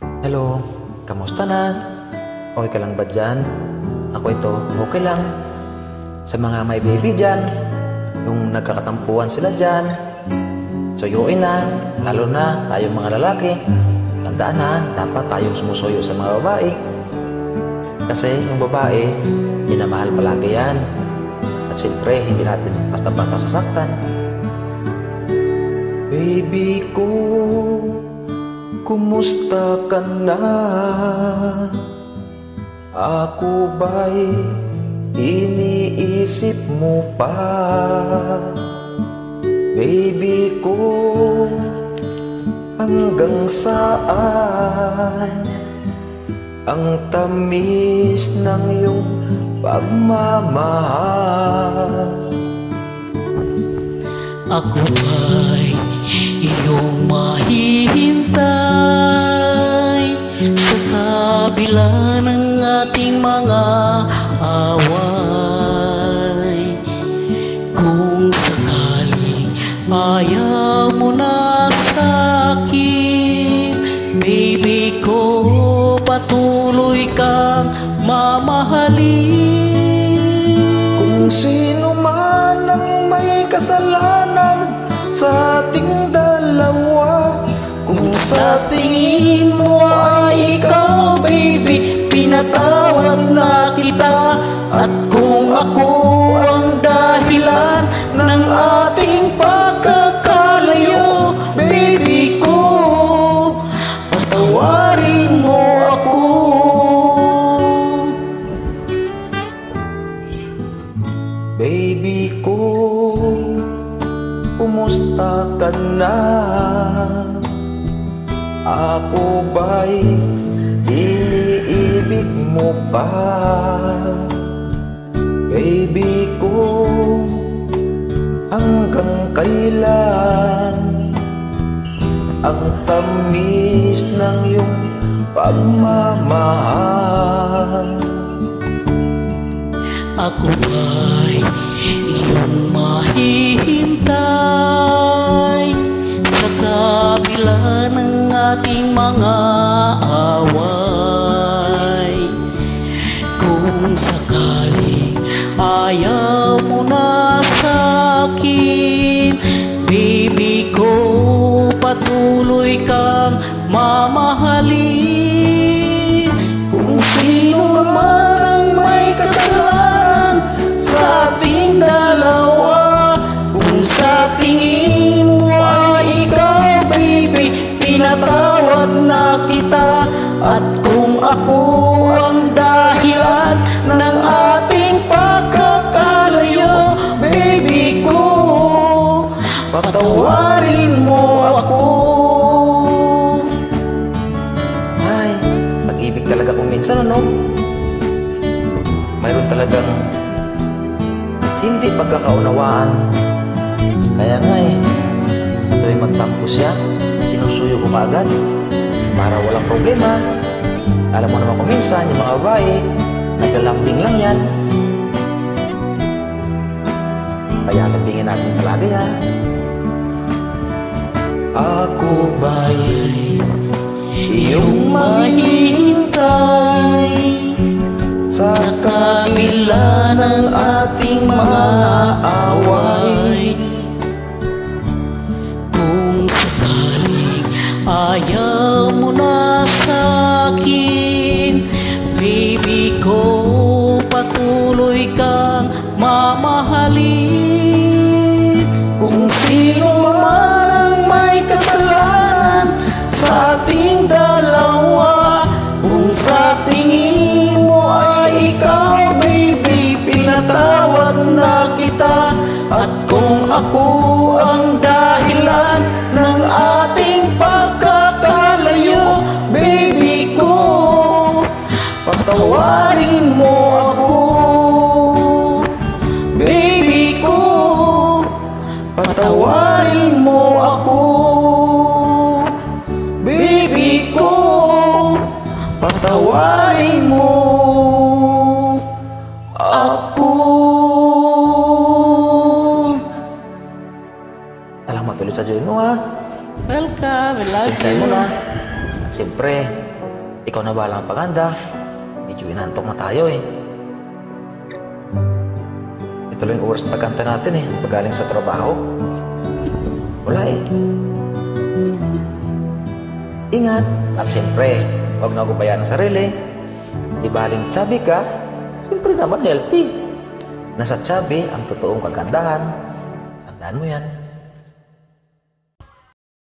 Hello, kamusta na? Okay ka lang ba dyan? Ako ito, okay lang. Sa mga may baby dyan, yung nagkakatampuan sila dyan, suyuin na, lalo na tayong mga lalaki. Tandaan na, dapat tayong sumusuyo sa mga babae. Kasi yung babae, minamahal palagi yan. At siyempre, hindi natin basta-basta sasaktan. Baby ko, kumusta ka na? Ako ba'y iniisip mo pa? Baby ko, hanggang saan ang tamis ng iyong pagmamahal? Ako ba'y iyong mahihintay sa kabila ng ating mga away? Kung sakaling ayaw mo na sa'kin, baby ko, patuloy kang mamahalin. Kung sino man ang may kasalanan sa ating dalawa, kung sa tingin mo ay ikaw, baby, pinatawad na kita. At kung ako ang dahilan ng ating pagkakalayo, baby ko, patawarin mo ako. Baby ko, kumusta ka na? Ako ba'y iniibig mo pa? Baby ko, hanggang kailan ang tamis ng iyong pagmamahal? Ako ba'y iyong mahihintay sa kabila ng ating mga away? Kung sakaling ayaw mo na sa'kin, baby ko, patuloy kang mamahalin. Kung sino man ang may kasalanan sa ating dalawa, kung sa tingin mo ay ikaw, baby, pinatawad na kita. At kung ako ang dahilan ng ating pagkakalayo, baby ko, patawarin mo ako. Ay, pag-ibig talaga kung minsan, ano? Mayroon talagang hindi pagkakaunawaan. Kaya nga tuwing magtampo siya, sinusuyo ko kaagad para walang problema. Alam mo naman kung minsan yung mga babae, naglalambing lang yan. Kaya lambingin natin palagi yan. Ako ba'y iyong mahihintay sa kabila ng ating mga away? Kung sakaling ayaw mo na sa'kin, baby ko, patuloy kang mamahalin. Kung sino man ang may kasalanan sa ating dalawa, kung sa tingin mo ay ikaw, baby, pinatawad na kita. At kung ako ang dahilan ng ating pagkakalayo, baby ko, patawarin mo ako. Baby ko, patawarin mo ako. Baby ko, patawarin mo ako. Salamat ulit sa Diyos mo, ha? Welcome, I love Sinsay mo you. na. At siyempre, ikaw na balang paganda. Medyo inantok na tayo eh. Ito lang yung oras na pagkanta natin eh, pagaling sa trabaho. Wala eh. Ingat at siyempre, huwag na gubayaan ang sarili. Di baling chubby ka, siyempre naman healthy. Nasa chubby ang totoong kagandahan. Tandaan mo yan.